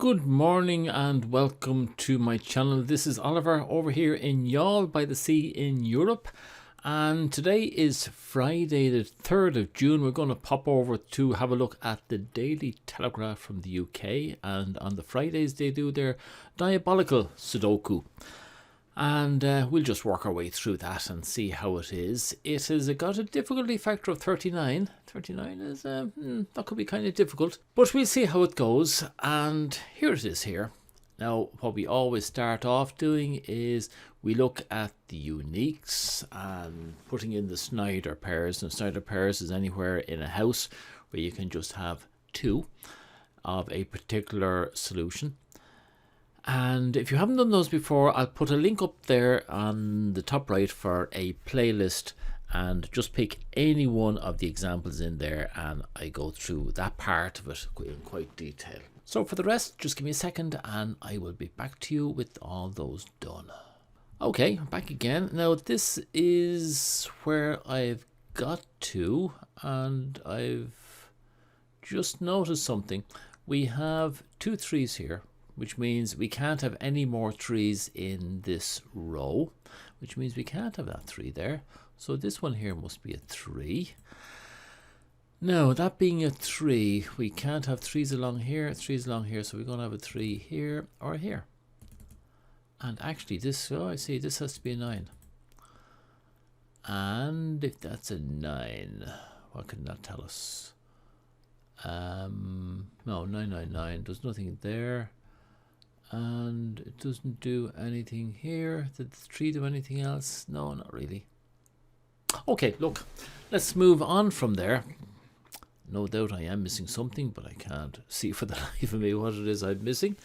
Good morning and welcome to my channel. This is Oliver over here in Youghal by the Sea in Europe, and today is Friday the 3rd of June. We're going to pop over to have a look at the Daily Telegraph from the UK, and on the Fridays they do their Diabolical Sudoku. And we'll just work our way through that and see how it is. It has got a difficulty factor of 39. 39 is, that could be kind of difficult. But we'll see how it goes. And here it is here. Now, what we always start off doing is we look at the uniques and putting in the Snyder pairs. And Snyder pairs is anywhere in a house where you can just have two of a particular solution. And if you haven't done those before, I'll put a link up there on the top right for a playlist, and just pick any one of the examples in there and I go through that part of it in quite detail. So for the rest, just give me a second and I will be back to you with all those done. Okay, I'm back again. Now this is where I've got to, and I've just noticed something. We have two threes here, which means we can't have any more threes in this row, which means we can't have that 3 there. So this one here must be a 3. Now, that being a 3, we can't have 3s along here, 3s along here, so we're going to have a 3 here or here. And actually this, oh I see, this has to be a 9. And if that's a 9, what can that tell us? No, 999, there's nothing there. And it doesn't do anything here. Did the 3 do anything else? No, not really. Okay, look, let's move on from there. No doubt I am missing something, but I can't see for the life of me what it is I'm missing.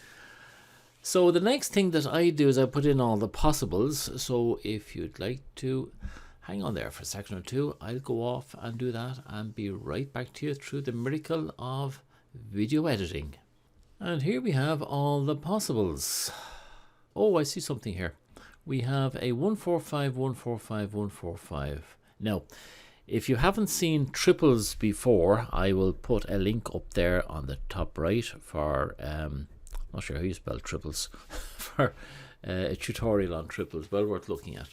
So the next thing that I do is I put in all the possibles. So if you'd like to hang on there for a second or two, I'll go off and do that and be right back to you through the miracle of video editing. And here we have all the possibles. Oh, I see something here. We have a 145, 145, 145. Now, if you haven't seen triples before, I will put a link up there on the top right for, not sure how you spell triples, for a tutorial on triples, well worth looking at.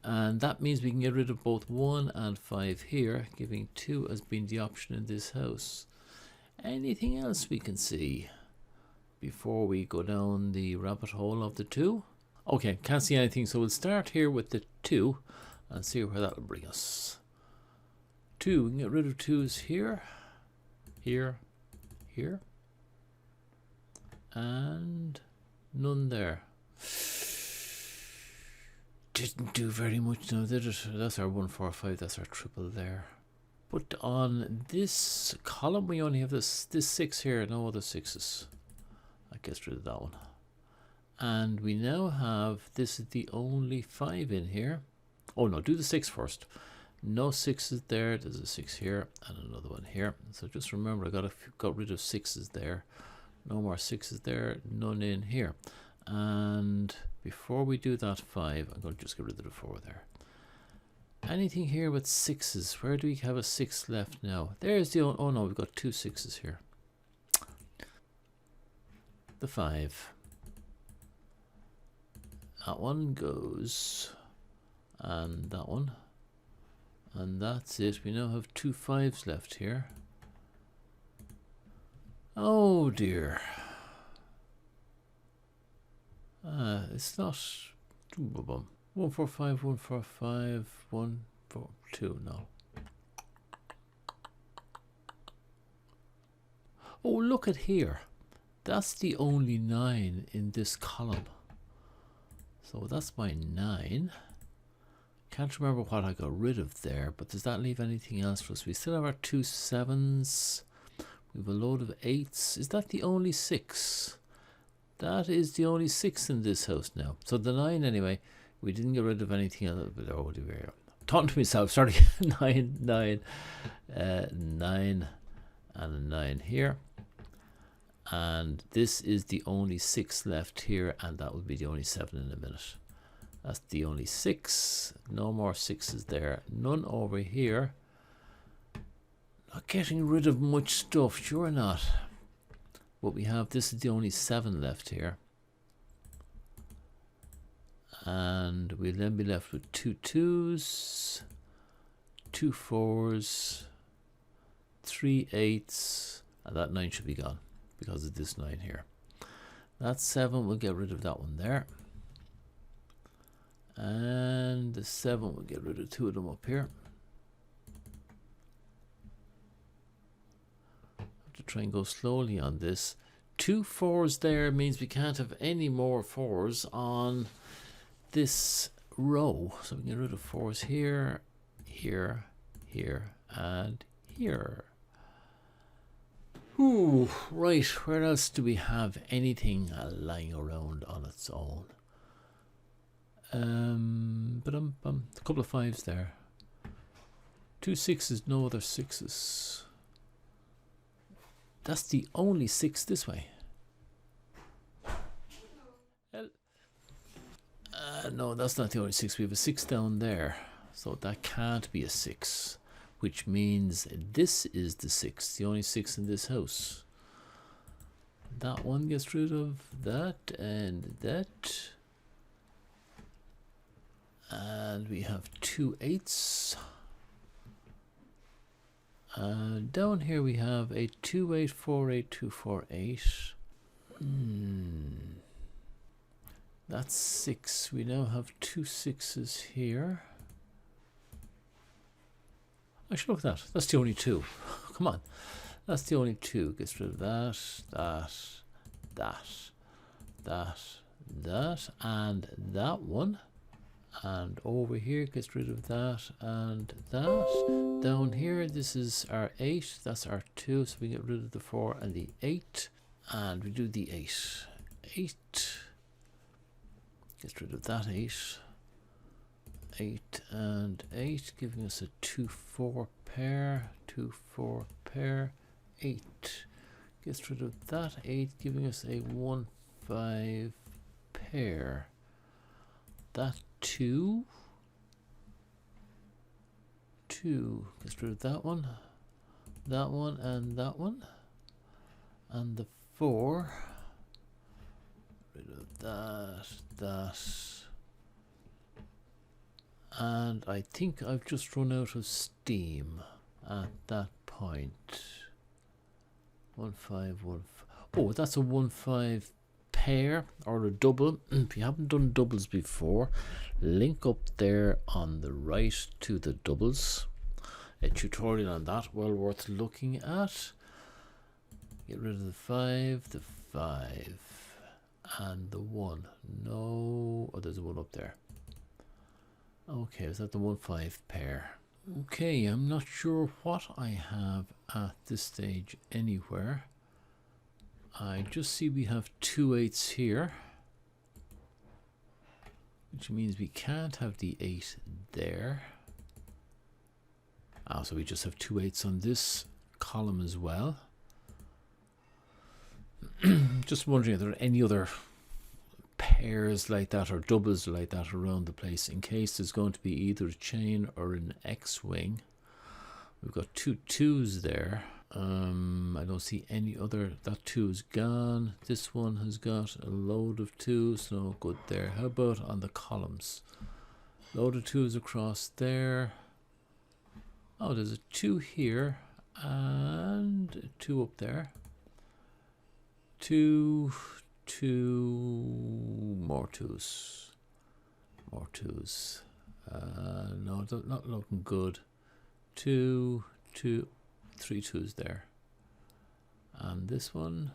And that means we can get rid of both 1 and 5 here, giving 2 as being the option in this house. Anything else we can see before we go down the rabbit hole of the 2? Okay, can't see anything, so we'll start here with the 2 and see where that will bring us. 2, we can get rid of 2s here, here, here, and none there. Didn't do very much now, did it? That's our 145, that's our triple there. But on this column we only have this 6 here, no other 6s. That gets rid of that one. And we now have, this is the only 5 in here. Oh no, do the 6 first. No 6s there, there's a 6 here and another one here. So just remember, I got rid of 6s there. No more 6s there, none in here. And before we do that 5, I'm going to just get rid of the 4 there. Anything here with 6s? Where do we have a 6 left now? There's the, oh no, we've got 2 6s here. The 5. That one goes, and that one, and that's it. We now have 2 5s left here. Oh dear. It's not. 145, 145, 142, no. Oh, look at here. That's the only 9 in this column. So that's my 9. Can't remember what I got rid of there, but does that leave anything else for us? We still have our 2 7s. We have a load of 8s. Is that the only 6? That is the only 6 in this house now. So the 9 anyway. We didn't get rid of anything else. But oh, talking to myself. Sorry. 9, 9, 9, and a 9 here. And this is the only 6 left here, and that will be the only 7 in a minute. That's the only 6. No more 6s there. None over here. Not getting rid of much stuff. Sure not. But we have, this is the only 7 left here. And we'll then be left with 2 2s, 2 4s, 3 8s, and that 9 should be gone because of this 9 here. That 7, we'll get rid of that one there. And the 7, we'll get rid of 2 of them up here. Have to try and go slowly on this. 2 4s there means we can't have any more 4s on this row. So we can get rid of 4s here, here, here, and here. Ooh, right, where else do we have anything lying around on its own? A couple of 5s there. 2 6s, no other 6s. That's the only 6 this way. No, that's not the only 6. We have a 6 down there. So that can't be a 6. Which means this is the 6. The only 6 in this house. That one gets rid of that and that. And we have 2 8s. Down here we have a 2 8 4 8 2 4 8. That's 6. We now have 2 6s here. I should look at that. That's the only 2. Come on. That's the only 2. Gets rid of that, that, and that one. And over here gets rid of that and that. Down here, this is our 8. That's our 2. So we get rid of the 4 and the 8. And we do the 8. 8. Gets rid of that 8. 8 and 8, giving us a 2 4 pair. 2 4 pair. 8. Gets rid of that 8, giving us a 1 5 pair. That 2. 2. Gets rid of that one, and that one. And the 4. Rid of that. And I think I've just run out of steam at that point. 1 5 1 Oh, that's a 1 5 pair or a double. If you haven't done doubles before, link up there on the right to the doubles. A tutorial on that, well worth looking at. Get rid of the 5, and the 1. No, oh, there's a 1 up there. Okay, is that the 1 5 pair? Okay, I'm not sure what I have at this stage anywhere. I just see we have 2 8s here, which means we can't have the 8 there. So we just have 2 8s on this column as well. Just wondering if there are any other pairs like that or doubles like that around the place in case there's going to be either a chain or an X-wing. We've got 2 2s there. I don't see any other. That 2 is gone. This one has got a load of 2s. No good there. How about on the columns? Load of 2s across there. Oh, there's a 2 here and a 2 up there. 2 more 2s. More 2s. No, not looking good. 2 3 2s there. And this one.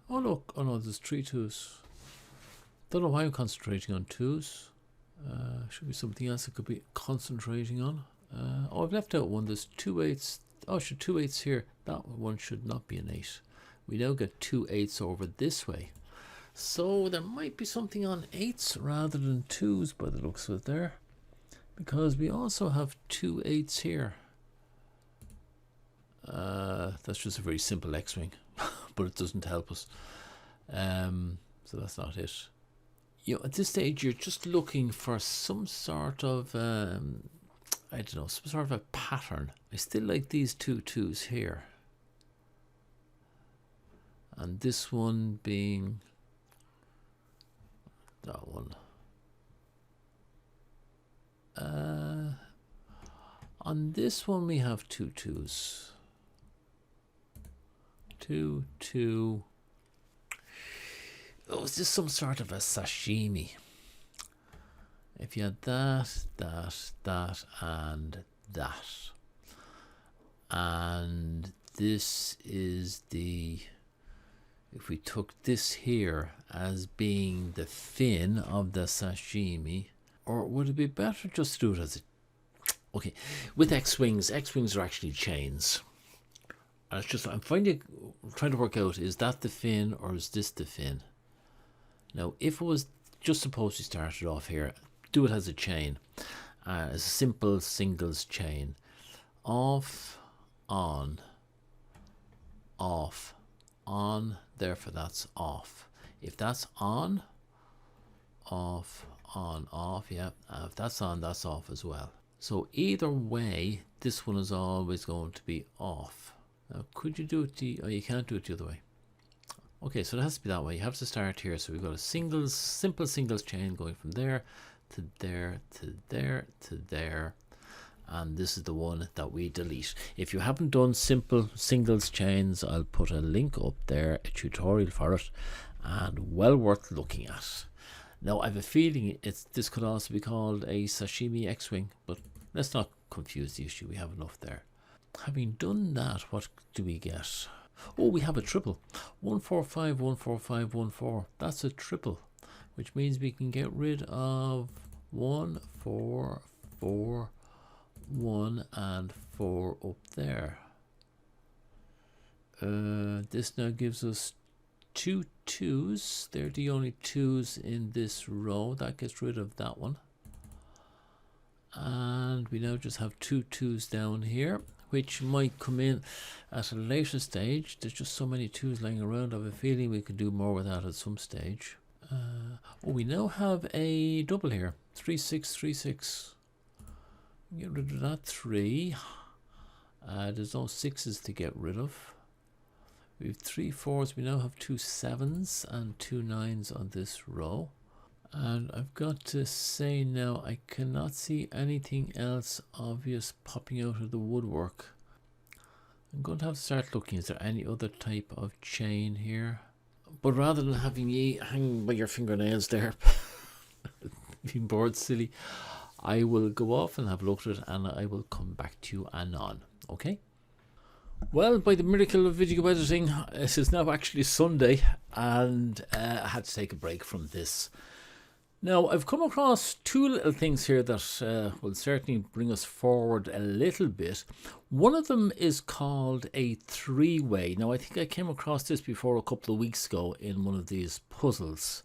Oh look, oh no, there's 3 2s. Don't know why I'm concentrating on 2s. Should be something else I could be concentrating on. Oh, I've left out one. There's 2 8s. Oh, 2 8s here. That one should not be an 8. We now get 2 8s over this way. So there might be something on 8s rather than 2s by the looks of it there. Because we also have 2 8s here. That's just a very simple X-wing, but it doesn't help us. So that's not it. You know, at this stage, you're just looking for some sort of, I don't know, some sort of a pattern. I still like these 2 2s here. and this one being that one. On this one we have 2 2s. 2 2. Oh, is this some sort of a sashimi? If you had that, and that. And this is the, if we took this here as being the fin of the sashimi, or would it be better just to do it as a, okay, with X-Wings are actually chains. And it's just, I'm trying to work out, is that the fin or is this the fin? Now, if it was just suppose we started off here, do it as a chain, as a simple singles chain. Off, on, off, on, therefore that's off. If that's on, off, on, off, yeah. If that's on, that's off as well. So either way, this one is always going to be off. Now, could you do it oh, you can't do it the other way. Okay, so it has to be that way. You have to start here. So we've got a simple singles chain going from there to there to there to there. And this is the one that we delete. If you haven't done simple singles chains, I'll put a link up there, a tutorial for it, and well worth looking at. Now, I have a feeling this could also be called a sashimi X-Wing, but let's not confuse the issue. We have enough there. Having done that, what do we get? Oh, we have a triple. 145, 145, 14. That's a triple, which means we can get rid of 1, 4, 4, 1, and 4 up there. This now gives us 2 2s. They're the only 2s in this row. That gets rid of that one. And we now just have 2 2s down here, which might come in at a later stage. There's just so many 2s laying around. I have a feeling we could do more with that at some stage. Oh, we now have a double here. 3 6 3 6. Get rid of that 3. There's no 6s to get rid of. We have 3 4s. We now have 2 7s and 2 9s on this row. And I've got to say now, I cannot see anything else obvious popping out of the woodwork. I'm going to have to start looking. Is there any other type of chain here? But rather than having ye hang by your fingernails there, being bored silly, I will go off and have looked at it, and I will come back to you anon. Okay? Well, by the miracle of video editing, this is now actually Sunday, and I had to take a break from this. Now, I've come across 2 little things here that will certainly bring us forward a little bit. One of them is called a 3-way. Now, I think I came across this before a couple of weeks ago in one of these puzzles.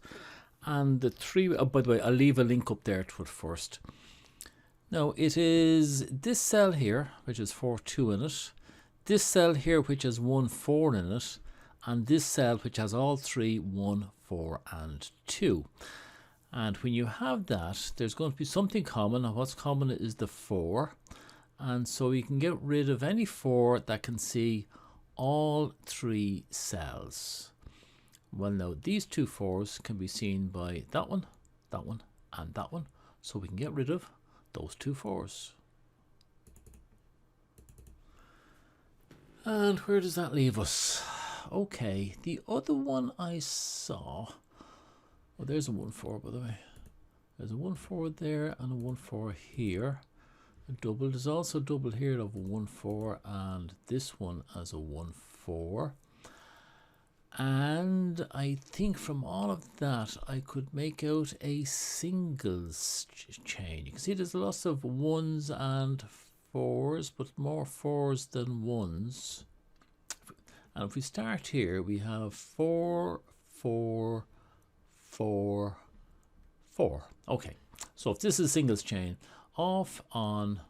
And the 3-way, oh, by the way, I'll leave a link up there to it first. Now, it is this cell here, which has 4 2 in it. This cell here, which has 1 4 in it. And this cell, which has all 3, 1, 4, and 2. And when you have that, there's going to be something common. And what's common is the 4. And so you can get rid of any 4 that can see all 3 cells. Well, now these 2 4s can be seen by that one, and that one. So we can get rid of those 2 4s. And where does that leave us? Okay, the other one I saw. Oh, there's a 1 4, by the way. There's a 1 4 there and a 1 4 here. A double. There's also a double here of a 1 4 and this one as a 1 4. And I think from all of that, I could make out a singles chain. You can see there's lots of 1s and 4s, but more 4s than 1s. And if we start here, we have 4, 4, 4, 4. Okay, so if this is a singles chain, off, on,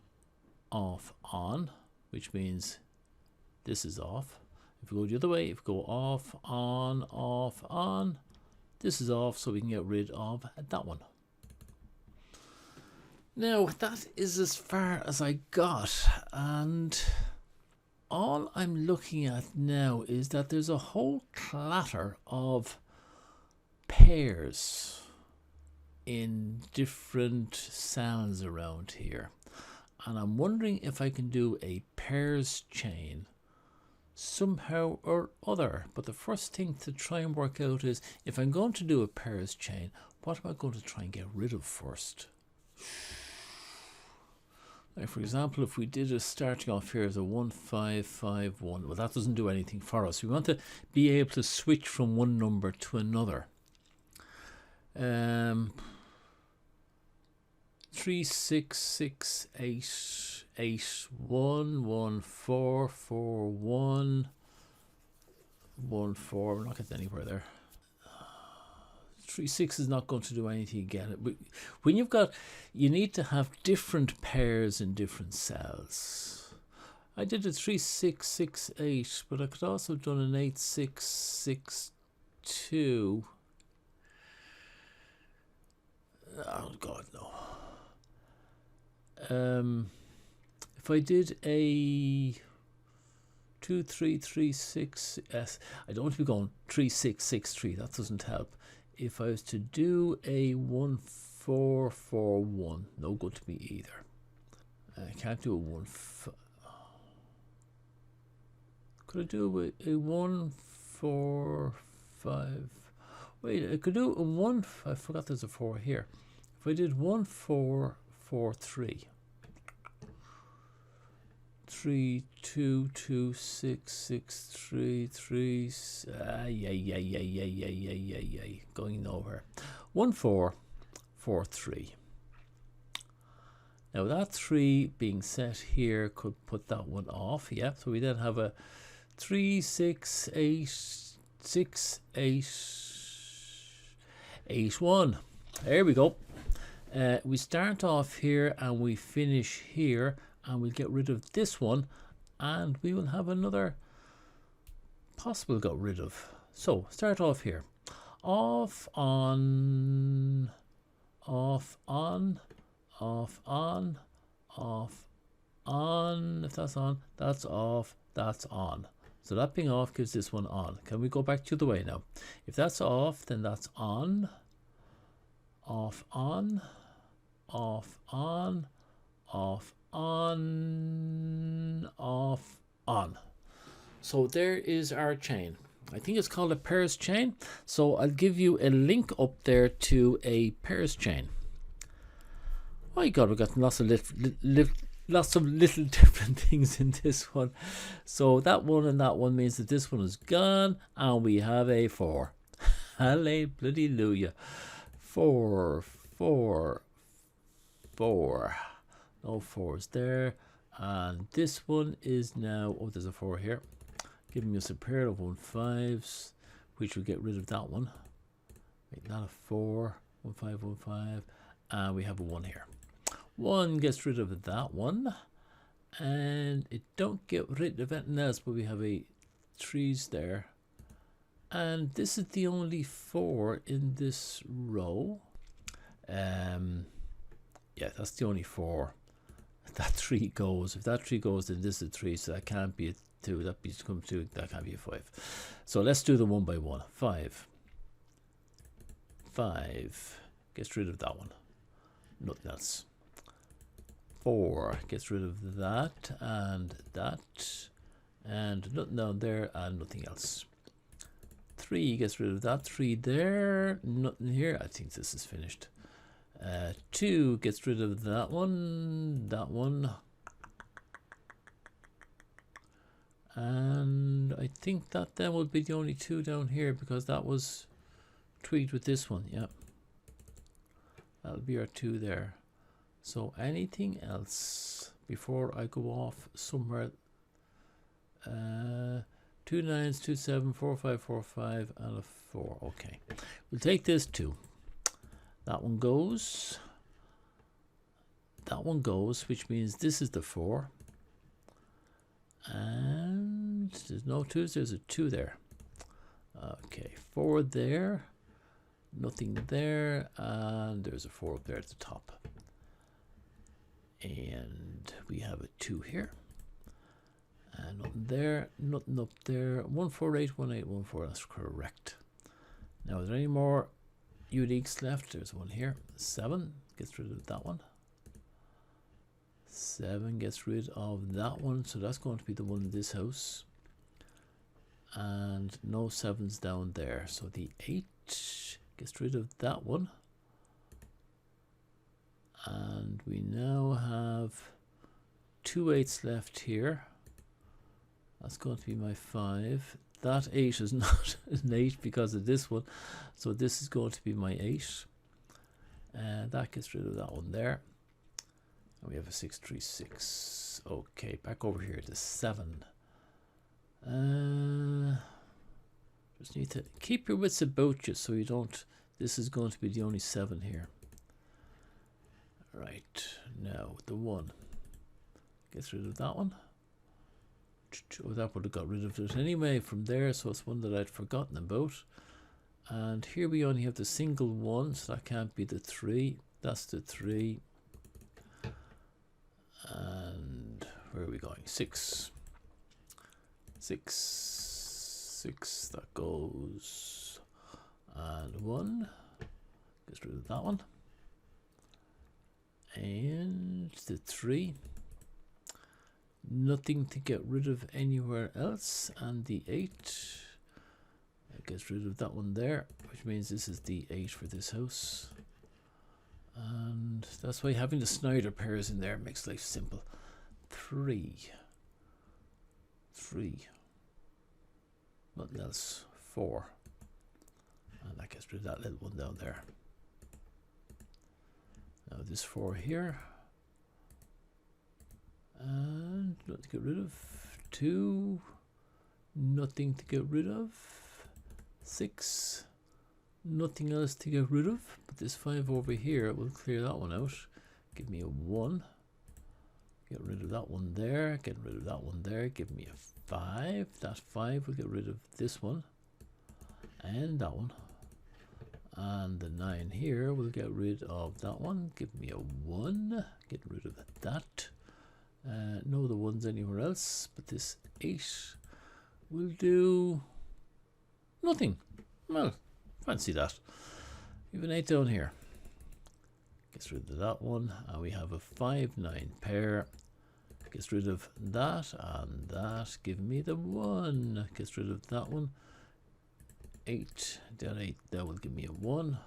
which means this is off. If we go the other way, if we go off, on, this is off, so we can get rid of that one. Now, that is as far as I got, and all I'm looking at now is that there's a whole clatter of pairs in different cells around here, and I'm wondering if I can do a pairs chain somehow or other. But the first thing to try and work out is, if I'm going to do a pairs chain, what am I going to try and get rid of first? Like, for example, if we did a starting off here as a 1 5 5 1, well, that doesn't do anything for us. We want to be able to switch from one number to another. 3 6 6 8 8 1 1 4 4 1 1 4. We're not getting anywhere there. 3 6 is not going to do anything again. But when you've got, you need to have different pairs in different cells. I did a 3 6 6 8, but I could also have done an 8 6 6 2. Oh God, no. If I did a 2 3 3 6, I don't want to be going 3 6 6 3. That doesn't help. If I was to do a 1 4 4 1, no good to me either. I can't do a 1 could I do a 1 4 5? Wait, I could do a 1. I forgot there's a 4 here. If I did 1 4 4 3, 3 2 2 6 6 3 3, going nowhere. 1 4 4 3. Now that 3 being set here could put that one off. Yeah, so we then have a 3 6 8 6 8 8 1. There we go. We start off here and we finish here, and we'll get rid of this one, and we will have another possible got rid of. So start off here. Off, on, off, on, off, on, off, on. If that's on, that's off, that's on. So that being off gives this one on. Can we go back the other way now? If that's off, then that's on, off, on, off, on, off, on, off, on. So there is our chain. I think it's called a pairs chain. So I'll give you a link up there to a pairs chain. Oh my God, we've got lots of little different things in this one. So that one and that one means that this one is gone, and we have a 4. Hallelujah. 4 4 4. No 4s there. And this one is now, oh, there's a 4 here, giving us a pair of 1 5s, which will get rid of that one. Wait, not a 4, 1 5 1 5, and we have a 1 here. 1 gets rid of that one, and it don't get rid of anything else, but we have a 3s there, and this is the only 4 in this row. Yeah, that's the only 4. That 3 goes. If that 3 goes, then this is a 3, so that can't be a 2. That becomes 2. That can't be a 5. So let's do them one by one. 5. 5 gets rid of that one. Nothing else. 4 gets rid of that, and nothing down there, and nothing else. 3 gets rid of that. 3 there. Nothing here. I think this is finished. 2 gets rid of that one, and I think that then will be the only 2 down here, because that was tweaked with this one. Yep, that'll be our 2 there. So anything else before I go off somewhere? 2 9s, 2 7, 4 5 4 5, and a 4. Okay, we'll take this 2. That one goes. That one goes, which means this is the 4. And there's no 2s, there's a 2 there. Okay, 4 there. Nothing there. And there's a 4 up there at the top. And we have a 2 here. Nothing there, nothing up there. 148, 1814, that's correct. Now, is there any more uniques left? There's one here. 7 gets rid of that one. 7 gets rid of that one, so that's going to be the one in this house. And no 7s down there, so the 8 gets rid of that one. And we now have 2 8s left here. That's going to be my 5. That 8 is not an 8 because of this one, so this is going to be my 8. And that gets rid of that one there. And we have a 636. Okay, back over here to 7. Just need to keep your wits about you so you don't. This is going to be the only 7 here. Right, now the 1 gets rid of that one. Oh, that would have got rid of it anyway from there, so it's one that I'd forgotten about. And here we only have the single 1, so that can't be the 3. That's the 3. And where are we going? 6. 6, that goes. And 1 gets rid of that one. And the 3. Nothing to get rid of anywhere else. And the 8 gets rid of that one there, which means this is the 8 for this house. And that's why having the Snyder pairs in there makes life simple. 3. Nothing else. 4. And that gets rid of that little one down there. Now this 4 here. And nothing to get rid of. 2. Nothing to get rid of. 6. Nothing else to get rid of. But this 5 over here will clear that one out. Give me a 1. Get rid of that one there. Get rid of that one there. Give me a 5. That 5 will get rid of this one. And that one. And the 9 here will get rid of that one. Give me a 1. Get rid of that. No other ones anywhere else. But this 8 will do nothing. Well, fancy that. We have an 8 down here. Gets rid of that one. And we have a 5-9 pair. Gets rid of that and that. Give me the 1. Gets rid of that one. 8. That 8 that will give me a 1.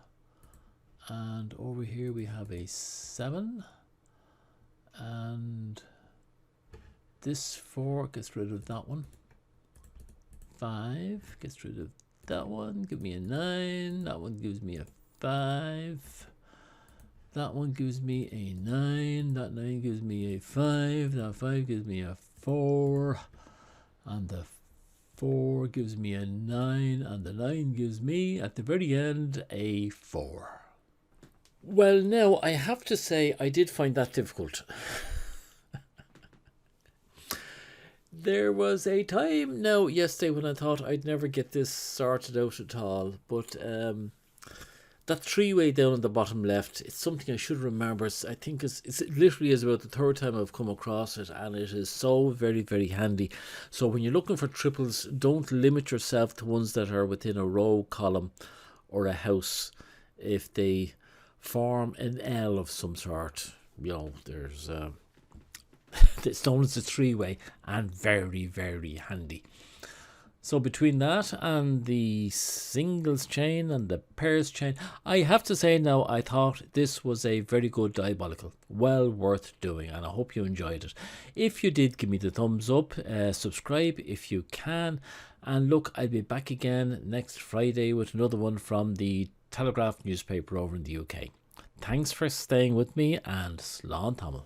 And over here we have a 7. And this 4 gets rid of that one. 5 gets rid of that one. Give me a 9. That one gives me a 5. That one gives me a 9. That 9 gives me a 5. That 5 gives me a 4. And the 4 gives me a 9. And the 9 gives me, at the very end, a 4. Well, now, I have to say I did find that difficult. There was a time now yesterday when I thought I'd never get this sorted out at all. But that 3-way down on the bottom left, it's something I should remember. I think it's literally is about the 3rd time I've come across it, and it is so very, very handy. So when you're looking for triples, don't limit yourself to ones that are within a row, column, or a house. If they form an L of some sort, you know, there's it's known as a 3-way and very, very handy. So between that and the singles chain and the pairs chain, I have to say now I thought this was a very good diabolical. Well worth doing, and I hope you enjoyed it. If you did, give me the thumbs up, subscribe if you can, and look, I'll be back again next Friday with another one from the Telegraph newspaper over in the UK. Thanks for staying with me, and Slán Tamil.